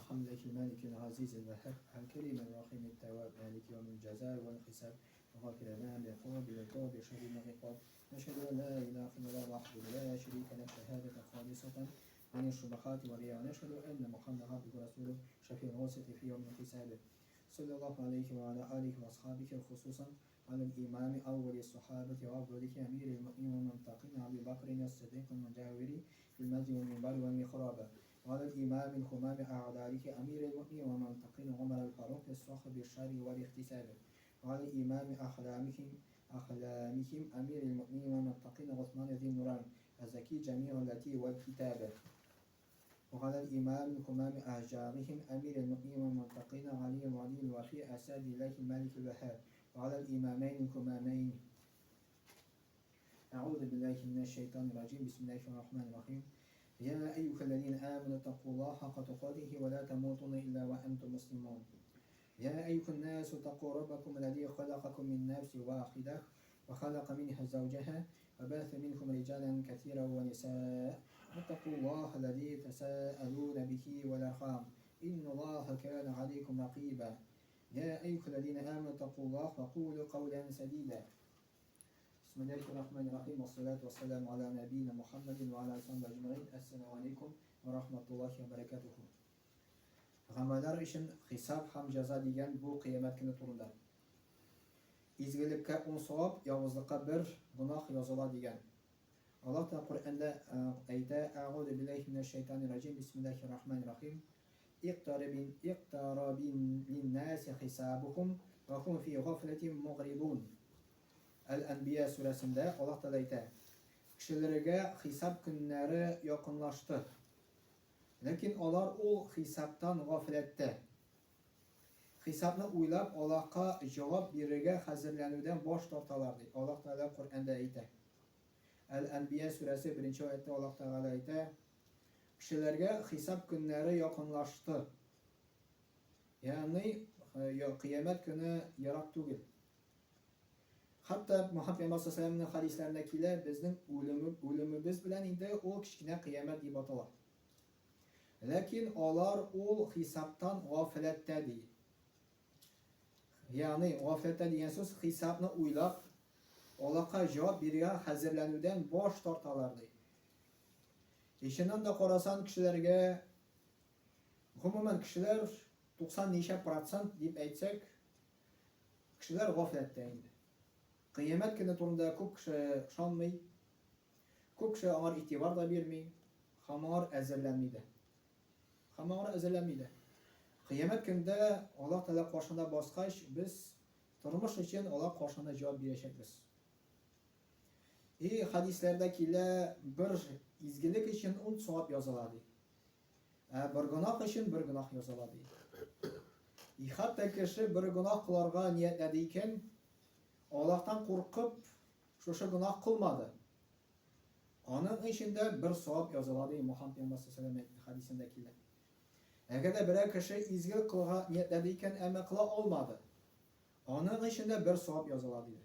الحمد لله المالك العزيز الوهاب الكريم الرحيم التواب مالك يوم الجزاء والحساب غافر الأنام يقوم بالعقاب شديد العقاب نشهد أن لا إله إلا الله وحده لا شريك له شهادة خالصة عن الشبهات والرياء نشهد أن محمدا عبده ورسوله شفيع الوسط في يوم الحساب صلى الله عليه وعلى آله وأصحابه خصوصا على الإمام أول الصحابة وأفضله أمير المؤمنين والمنتقين أبي بكر الصديق المجاور في المسجد والمنبر والمحراب وعلى الإمام الخمام أعداره أمير المؤمنين والمنتقين عمر الفاروق الصاحب الشر والاحتساب وعلى الإمام أحلامهم أمير المؤمنين والمنتقين عثمان ذي النورين الزكي جميع التي والكتاب وعلى الإمام الخمام أحجارهم أمير المؤمنين والمنتقين علي الولي الوفي أسد الله الملك الوهاب وعلى الإمامين الخمامين. أعوذ بالله من الشيطان الرجيم بسم الله الرحمن الرحيم. يا أيها الذين آمنوا اتقوا الله حق تقاته ولا تموتن إلا وأنتم مسلمون. يا أيها الناس اتقوا ربكم الذي خلقكم من نفس واحدة وخلق منها زوجها وبث منكم رجالا كثيرا ونساء واتقوا الله الذي تساءلون به والأرحام إن الله كان عليكم رقيبا. يا أيها الذين آمنوا اتقوا الله وقولوا قولا سديدا. بسم الله الرحمن الرحيم والصلاة والسلام على نبينا محمد وعلى آله وصحبه أجمعين. السلام عليكم ورحمة الله وبركاته. G'amalar için hisob ham jazo degan bu qiyomat kuni turida. Izgilikka 10 savob, yovuzlikka 1 gunoh yoziladi degan. Alloh taolo Qur'onda aytadi: "A'udhu billahi minash shaytonir rojim. Bismillahir rohmanir rohim. Iqtarabin lin-nasi hisabuhum va hum fi ghaflatin mughridun." Al-Anbiya surasida Alloh taolo aytadi: "Kishilarga hisob kunlari yaqinlashdi. Lekin ular o hisobdan g'aflatda. Hisobni o'ylab Allohga javob berishga hozirlanuvdan bosh tortalar" deydi. Alloh taolo Qur'onda aytadi. Al-Anbiya surasi 1-oyatda Alloh taolo aytadi: "Kishilarga hisob kunlari yaqinlashdi." Ya'ni qiyomat kuni yiroq tugil. Hatto Muhammad sallallohu alayhi vasallamning hadislarida keladi, bizning o'limimiz bilan endi o kichkina qiyomat deb ataladi. Lekin ular o hisobdan g'aflatda deydi. Ya'ni g'aflatda degan so'z hisobni o'ylab, Allohga javob berishga hozirlanuvdan bosh tortalar deydi. Eshidan da qarasan kishilarga, umuman kishilar 90% deb aytsak, kishilar g'aflatda endi. Qiyomat kuni turida ko'p kishi ishonmaydi, ko'p kishi ular e'tibor da bermaydi, hamor azarlanmaydi. Hammalar azarlanmaydi. Qiyomat kunida Alloh taolo qo'shida bosqash biz turmush uchun Alloh qo'shida javob berishimiz. Hadislarda keladi, bir izgilik uchun 10 savob yoziladi. Bir gunoh uchun 1 gunoh yoziladi. Hatto kishi bir gunoh qilarga niyatladi ekan, Allohdan qo'rqib o'sha gunoh qilmadi. Onun içinde 1 savob yoziladi. Muhammad sallallohu alayhi vasallam hadisida keladi. Agarda bir kishi izgilik qilga niyatladi ekan, ammo qila olmadi. Onun içinde 1 savob yoziladi.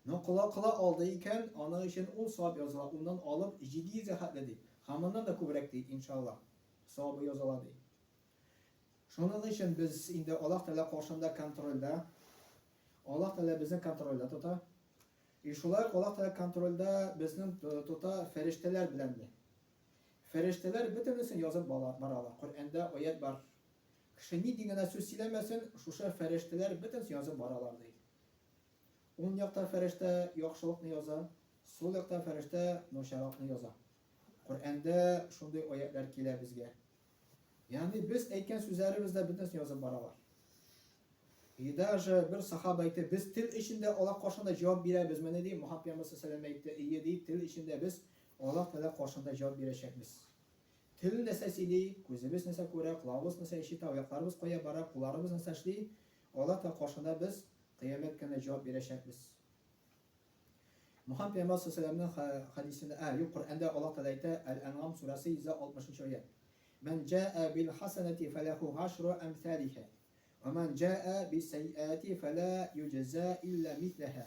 No qila oldi ekan, onun için 10 savob yoziladi. Undan olib jiddiy jihatladi. Hammadan da ko'proq deydi inshaalloh. Savobi yoziladi. Shuning uchun biz endi Alloh taolo qo'shinda kontrolda, Alloh taolo bizni kontrolda tutadi. Shular Alloh taolo kontrolda bizni tuta farishtalar bilan. Farishtalar butun yozib boradi. Qur'onda oyat bor. Kishi ni deganda so'z silamasin, o'sha farishtalar butun yozib boradilar deydi. O'ng yoqda farishta yaxshilikni yozadi, so'l yoqda farishta nosharoqni yozadi. Qur'onda shunday oyatlar keladi bizga. Ya'ni biz aytgan so'zlarimizda butun yozib boradilar. Даже bir sahoba aytdi, biz til ishida Alloh qo'shida javob beramiz. Mana deydi Muhammad sallallohu alayhi vasallam aytdi, deydi til ishida biz Alloh taolo qo'shida javob berishamiz. Til nasasili, ko'zimiz nasa ko'ra, quloqimiz nasa eshita, oyoqlarimiz qo'ya bora, qo'llarimiz nasa ishli, Alloh taolo qo'shida biz qiyomat kuni javob berishamiz. Muhammad sallallohu alayhi vasallamning hadisida, Qur'onda Alloh taolo aytdi, Al-An'am surasi 160-oyat. Man jaa bil hasanati falahu 10 amsalha. ومن جاء بالسيئات فلا يجزى إلا مثلها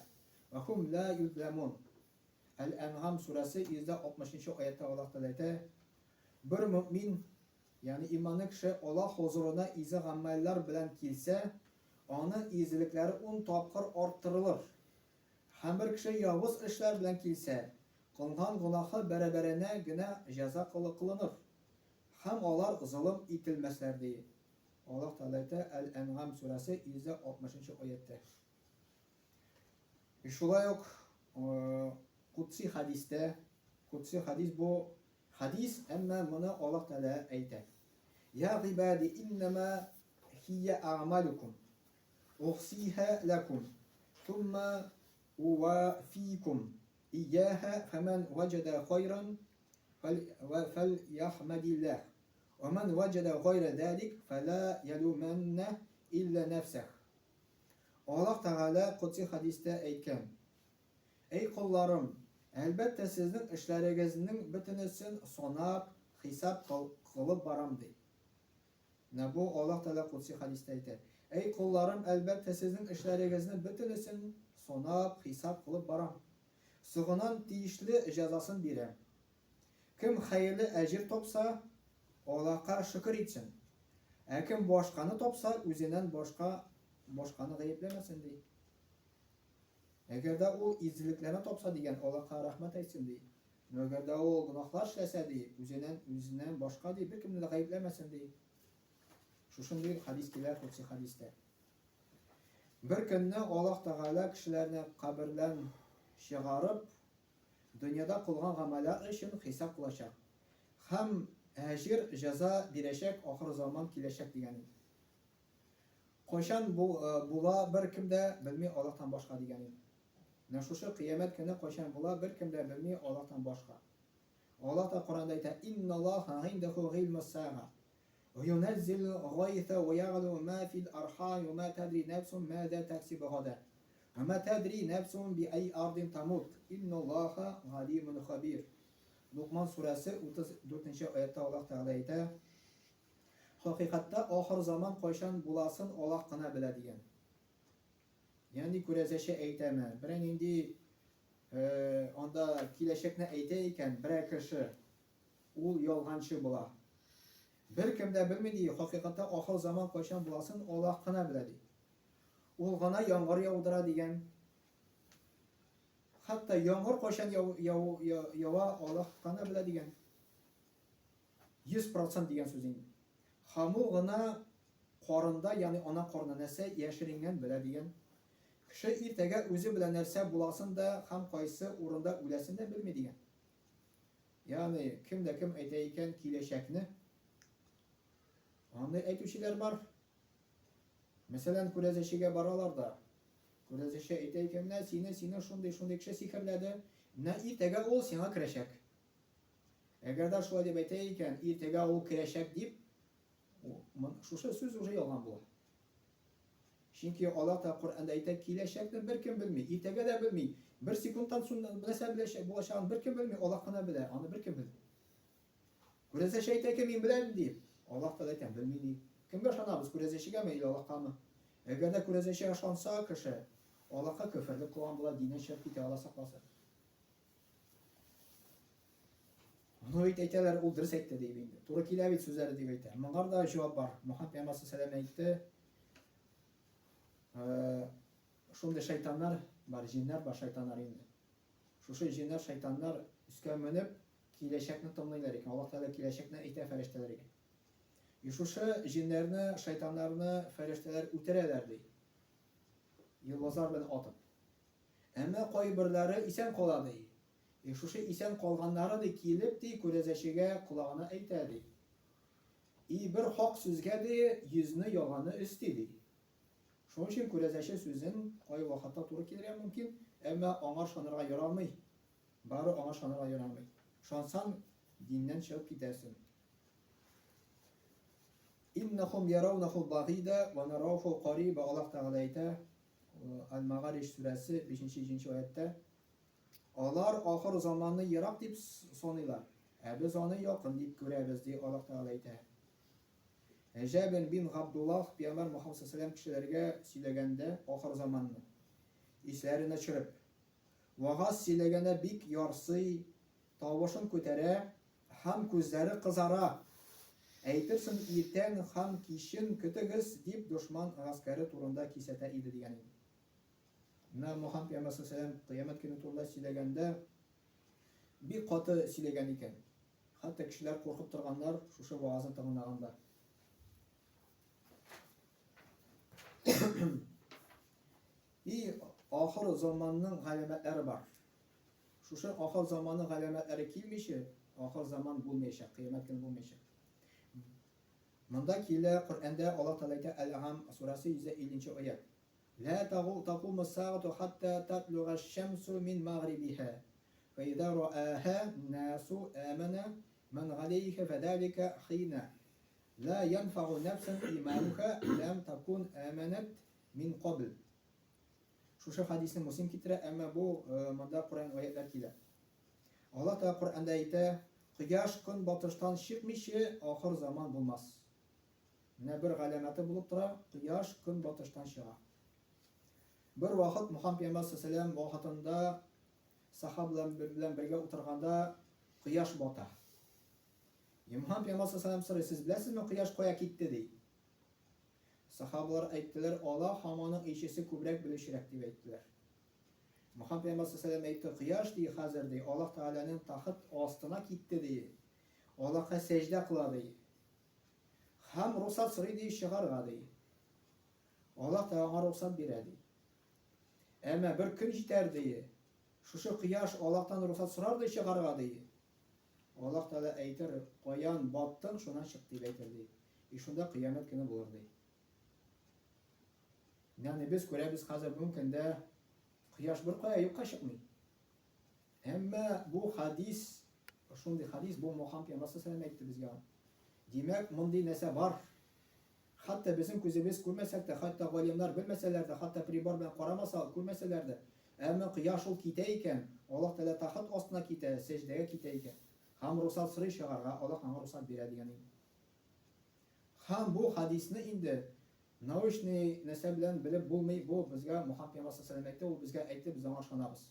وهم لا يظلمون. Al-An'am surasi 160-oyatda Alloh taolo aytadi: Bir mu'min Yani imanlı kişi Allah huzuruna izi ameller bilen kilse, onun izilikleri 10 tapkır arttırılır. Hem bir kişi yavuz işler bilen kilse, kılgan günahı beraberine güne ceza kılınır. Hem olar zulüm itilmezler diye. Allah Teala El-En'am suresi 160. ayette. Şulay yok Kutsi hadiste, Kutsi hadis bu hadis ama bunu Allah Teala ayette. Ya ibadi innema hiye a'malukum uhsiha lakum thumma uwafikum iyyaha femen vecede hayran فليحمدillah ومن وجد غير ذلك فلا يلومن إلا نفسه. Allah Teala Kutsi hadiste aytgan. Ey kullarım, elbette sizin işlerinizin bütünüsün sonab, hesap kılıp baram dey. Ne bu Allah Teala Kutsi hadiste aytgan. Ey kullarım, elbette sizin işlerinizin bütünüsün sonab, hesap kılıp baram. Soğunan tiyişli cezasını birem. Kim hayırlı ecir topsa, Allah'a şükür etsin. Kim boşkanı topsa, üzerinden boşkanı gayiplemesin diye. Eğer de o izciliklerine topsa diyen Allah'a rahmet etsin diye. Eğer de o günahlar işlese diye, üzerinden başka diye bir kimde de gayiplemesin diye. Şu şimdi hadis gelir, Kutsi hadiste. Bir günde Allah Teala kişilerini kabirden çıkarıp, dünyada kılgan ameller için hesap kılacak. Hem ecir ceza direşek, ahir zaman kileşek diyenin. Koşan bula bir kimde bilmiyor Allah'tan başka diyenin. Neşuşu kıyamet günü koşan bula bir kimde bilmiyor Allah'tan başka. Allah da Kur'an'da ise İnna Allaha indehu ilmus sa'a ve yunezzil gaytha ve ya'lamu ma fil arham ve ma tedri nefsun mâzâ teksibu gadan. وما تدري نفس بأي أرض تموت إن الله عليم خبير. Lokman suresi 34. ayette Allah Teala ayette. Hakikatte ahir zaman koşan bulasın Allah kına bile diyen. Yani kurezeşe eyteme. Biren indi onda kileşekne eyteyken bir kişi ul yolgancı bula. Bir kimde bilmediği hakikatte ahir zaman koşan bulasın Allah kına bile diyen. Ul gana yağmur yağdıra diyen. Hatta yağmur koşan yava Allah kana bile diyen. 100% diyen sözün. Hamul gana qorunda yani ona qoruna nese yaşıringen bile diyen. Kişi irtege özü bile nerse bulasın da ham kaysı uğrunda ülesin de bilme diyen. Yani kim de kim eteyken kileşekni. Onda etüşiler var. Mesela kurezeşige baralar da kurezeşe eteyken ne sine şunday kişi sikerledi ne irtege ol sina kireşek. Eğer de şu adib eteyken irtege ol kireşek deyip şu söz ucu yalan bu. Çünkü Allah da Kur'an'da etek kileşekten bir kim bilmiyor. İrtege de bilmiyor. Bir sekunddan sonra mesela bulaşan bir kim bilmiyor. Allah kana bile. Onu bir kim bilmiyor. Kurezeşe eteyken min bilen deyip Allah da eten bilmiyor. Kim yaşanabız kurezeşige mi ile Allah kanı? Eğer de kurezeşe yaşansa kişi Allah'a küfürlük kılan bula dine şirk ite Allah saklasın. Onu eyteler o ders etti diye bindi. Turuk ile bit sözleri diye eyte. Mağar da cevap var. Muhammed Peygamber sallallahu aleyhi ve sellem eytti. Şunda şeytanlar var, cinler var, şeytanlar indi. Şu cinler, şeytanlar üstüne menip kileşekni tımlaylar iken. Allah Teala kileşekni eyte ferişteler iken. Şu cinlerini, şeytanlarını ferişteler üterlerdi. Yıldızlar bilen atıp. Ama kaybırları isen koladı. Şu isen kalganları da kilip de kurezeşige kulağına eytedi. Bir hak sözge de yüzünü yalanı üstedi. Şunun için kurezeşe sözün kay vakitte turu gelir mümkün. Ama ona şanırga yaramay. Bari ona şanırga yaramay. Şansan dinden çıkıp gidersin. İnnehum yaravnehu ba'ide ve nerahu qaribe. Allah Teala ayette El-Mağariş suresi 5. ayette onlar ahir zamanını yarak deyip sanıyorlar. Biz onu yakın deyip görürüz diye Allah Teala ayette. Eceben bin Abdullah Peygamber Muhammed sallallahu aleyhi ve sellem kişilerine söylegende ahir zamanını işlerine çırıp vaaz söylegende bik yarsı tavuşun kötere hem gözleri kızara Әйтерсең иртән һәм кичен көтегез дип дошман гаскәре турында кисәтә иде дигән иде. Менә Мөхәммәд пәйгамбәр саллаллаһу кыямәт көне турында сөйләгәндә бик каты сөйләгән икән. Хәтта кешеләр куркып торганнар шушы ваазын тыңлаганда. И ахыр заманның галәмәтләре бар. Шушы ахыр заманның галәмәтләре килмичә, ахыр заман булмаячак, кыямәт көне булмаячак. Монда килә Коръәндә Аллаһ Тәгалә әйтә Әл-Ан'ам сурасы 150-нче аят. لا تقوم الساعة حتى تطلع الشمس من مغربها فإذا رآها الناس آمن من عليها فذلك حين لا ينفع نفسا إيمانها لم تكن آمنت من قبل. Шушы хадисне Муслим китерә, әмма бу монда Коръән аятлар килә. Аллаһ Тәгалә Коръәндә әйтә, кояш көн батыштан чыкмыйча ахыр заман булмас. Менә бер галәмәте булып тора, кояш көн батыштан чыга. Бер вакыт Мөхәммәд пәйгамбәр саллаллаһу вакытында сахабалар белән бергә утырганда кояш бата. Мөхәммәд пәйгамбәр саллаллаһу сорый, сез беләсезме кояш кая китте ди? Сахабалар әйттеләр, Аллаһ һаманың ишесе күбрәк белешрәк дип әйттеләр. Мөхәммәд пәйгамбәр саллаллаһу әйтте, кояш ди хәзер ди Аллаһ Тәгаләнең тахт астына китте ди. Аллаһка сәҗдә кыла ди. Һәм рөхсәт сорый ди чыгарга ди. Аллаһ Тәгалә рөхсәт бирә ди. Әмма бер көн җитәр ди. Шушы кояш Аллаһтан рөхсәт сорар ди чыгарга ди. Аллаһ Тәгалә әйтер, каян баттың, шуннан чык дип әйтер ди. И шунда кыямәт көне булыр ди. Yani biz күрәбез хәзер бүгенге көндә кояш бер кая юкка чыкмый. Әмма бу хадис, шундый хадис бу Мөхәммәд пәйгамбәр саллаллаһу әйтте безгә. Димәк, мондый нәрсә бар. Хәтта безнең күзебез күрмәсәк тә, хәтта галимнар белмәсәләр дә, хәтта прибор белән карамаса, күрмәсәләр дә, әмма кояш ул китә икән, Аллаһ Тәгалә тахт астына китә, сәҗдәгә китә икән. Һәм рөхсәт сорый чыгарга, Аллаһ аңа рөхсәт бирә дигән иде. Һәм бу хадисне инде научный нәрсә белән белеп булмый, бу безгә Мөхәммәд пәйгамбәр саллаллаһу әйтте, ул безгә әйтте, без аңа ышанабыз.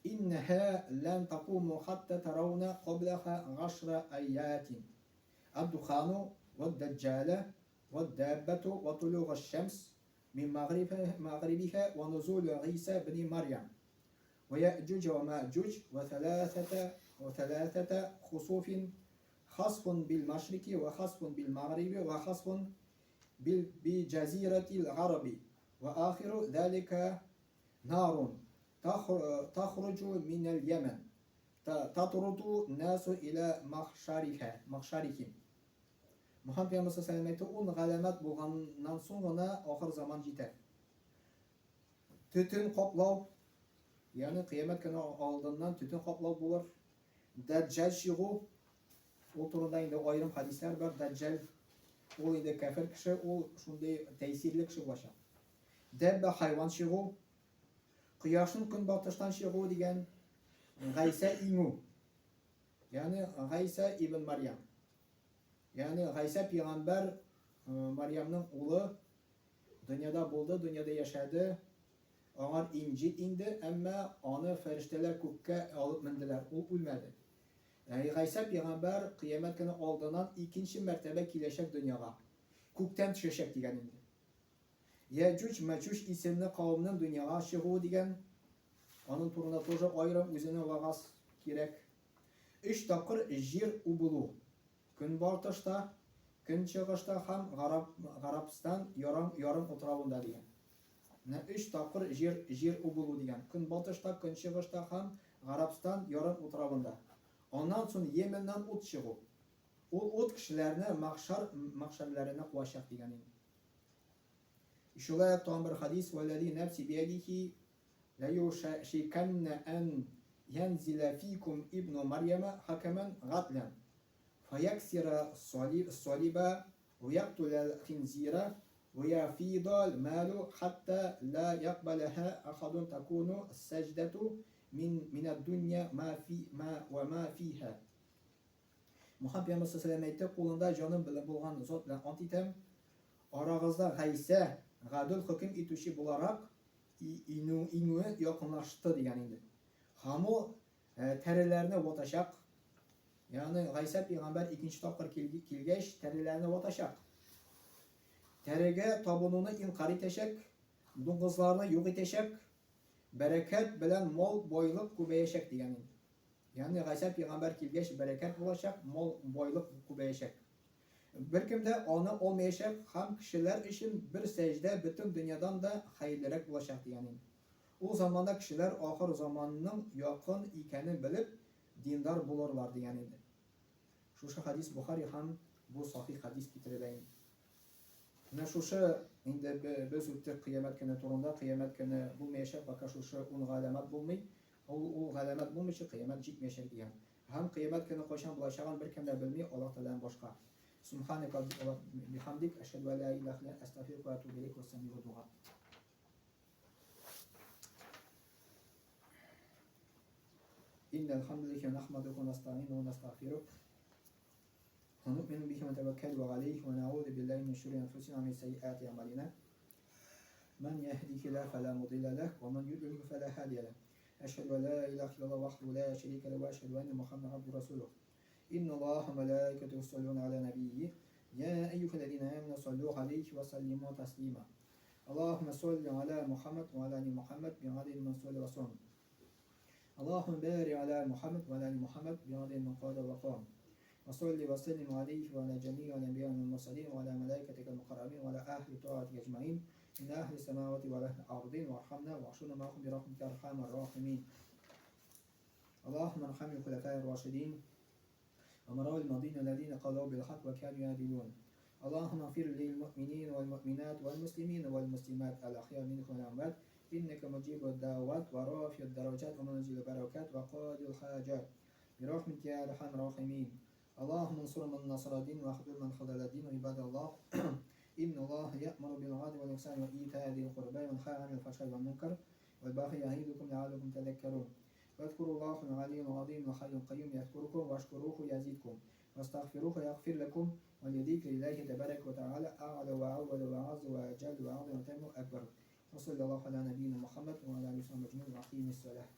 Иннәһа лан тaqуmu хатта таrawna qablaha 10 аятин. Ad-dukhan wad-dajjal wad-dabbatu wa tulu'u ash-shams min maghribiha wa nuzul Isa ibn Maryam wa Ya'juj wa Ma'juj wa thalathata khusufin خصف بالمشرق وخصف بالمغرب وخصف بجزيرة العرب وآخر ذلك نار تخرج من اليمن تطرد الناس إلى محشرهم. Мөхәммәд пәйгамбәр саллаллаһу әйтте, ул галәмәт булганнан соң гына ахыр заман җитәр. Төтен каплау, ягъни кыямәт көне алдыннан төтен каплау булыр. Дәҗҗал чыгу. Ул турында инде аерым хадислар бар. Дәҗҗал ул инде кафир кеше, ул шундый тәэсирле кеше булачак. Дәббә хайван чыгу, кояшның көнбатыштан чыгу дигән Гайса иңү. Ягъни Гайса ибн Марьям. Ягъни Гайса пәйгамбәр Марьямның улы дөньяда булды, дөньяда яшәде. Аңар инҗил инде, әмма аны фәрештәләр күккә алып менделәр. Ул үлмәде. Гайса пәйгамбәр кыямәт көне алдыннан икенче мәртәбә киләчәк дөньяга. Күктән төшәчәк дигән инде. Яҗуҗ Маҗуҗ исемле кавымның дөньяга чыгуы дигән, аның турында тоже аерым үзенә вагаз кирәк. 3 тапкыр җир убылу. Көнбатышта, көнчыгышта һәм Гарабстан ярым утравында дигән. Менә 3 тапкыр җир убылу дигән. Көнбатышта, көнчыгышта һәм Гарабстан ярым утравында. Ondan soň Yemenнән ут чыгу. Ул ут кешеләрне мәхшәрләренә куачак дигән инде. Шулай тагын бер хадис, "Валлади нәфси биядихи ла юшиканна ан янзила фикум ибну Марьяма хакаман гатlan фаяксира салиба ва яктул al-khinzira ва яфида al-malu hatta la yaqbalaha ahadun takunu as-sajdatu min ad-dunya ma fiha." Мөхәммәд пәйгамбәр саллаллаһу әййтте, кулында җаным белән булган зат белән ант итәм, арагызда Гайса гадел хөкем итүче буларак иңүе якынлашты дигән инде. Һәм ул тәреләрне ватачак, Yani Gaysa peygamber ikinci tapkır kilgeç terilerini vataşak. Terige tabununu inkar etişek, dunguzlarını yok etişek, bereket bilen mol boyluk kubeyeşek diyenin. Yani Gaysa peygamber kilgeç bereket bulaşak, mol boyluk kubeyeşek. Bir kimde onu olmayacak hem kişiler için bir secde bütün dünyadan da hayırlarak bulaşak diyenin. O zamanda kişiler ahir zamanının yakın ikeni bilip dindar bulurlar diyenin. Şu hadis Bukhari ham bu sahih hadis getirileyim. Ne şu indi biz ötük kıyamet günü turunda kıyamet günü bulmayacak baka şu un galamet bulmay. O galamet bulmayacak kıyamet gitmeyecek diyen. Hem kıyamet günü koşan bulaşan bir kimde bilmiyor Allah Teala'nın başka. Subhaneke bihamdik eşhedü en la ilahe illa ente estağfiruke ve etûbü ileyk ve semi'u du'a. İnnel hamdülillah nahmeduhu ve nestaînuhu ve nestağfiruh. ونؤمن به ونتوكل عليه ونعوذ بالله من شرور أنفسنا ومن سيئات أعمالنا من يهده الله فلا مضل له ومن يضلل فلا هادي له أشهد أن لا إله إلا الله وحده لا شريك له وأشهد أن محمدا عبده ورسوله إن الله وملائكته يصلون على نبيه يا أيها الذين آمنوا صلوا عليه وسلموا تسليما اللهم صل على محمد وعلى آل محمد بعدد من صلى وصام اللهم بارك على محمد وعلى آل محمد بعدد من قال وقام وصل وسلم عليه وعلى جميع الأنبياء والمرسلين وعلى ملائكتك المقربين وعلى أهل طاعتك أجمعين من أهل السماوات وأهل الأرضين وارحمنا واحشرنا معهم برحمتك أرحم الراحمين اللهم ارحم الخلفاء الراشدين ومراء الماضين الذين قالوا بالحق وكانوا يعدلون اللهم اغفر للمؤمنين والمؤمنات والمسلمين والمسلمات الأحياء منهم والأموات إنك مجيب الدعوات ورافع الدرجات ومنزل البركات وقاضي الحاجات برحمتك يا أرحم الراحمين اللهم انصر من نصر الدين واخذل من خذل الدين عباد الله إن الله يأمر بالعدل والإحسان وإيتاء ذي القربى وينهى عن الفحشاء والمنكر والبغي يعظكم لعلكم تذكرون واذكروا الله العلي العظيم الحي القيوم يذكركم واشكروه يزدكم واستغفروه يغفر لكم ولذكر الله تبارك وتعالى أعلى وأول وأعز وأجل وأعظم وأتم أكبر وصلى الله على نبينا محمد وعلى آله وصحبه أجمعين وأقيم الصلاة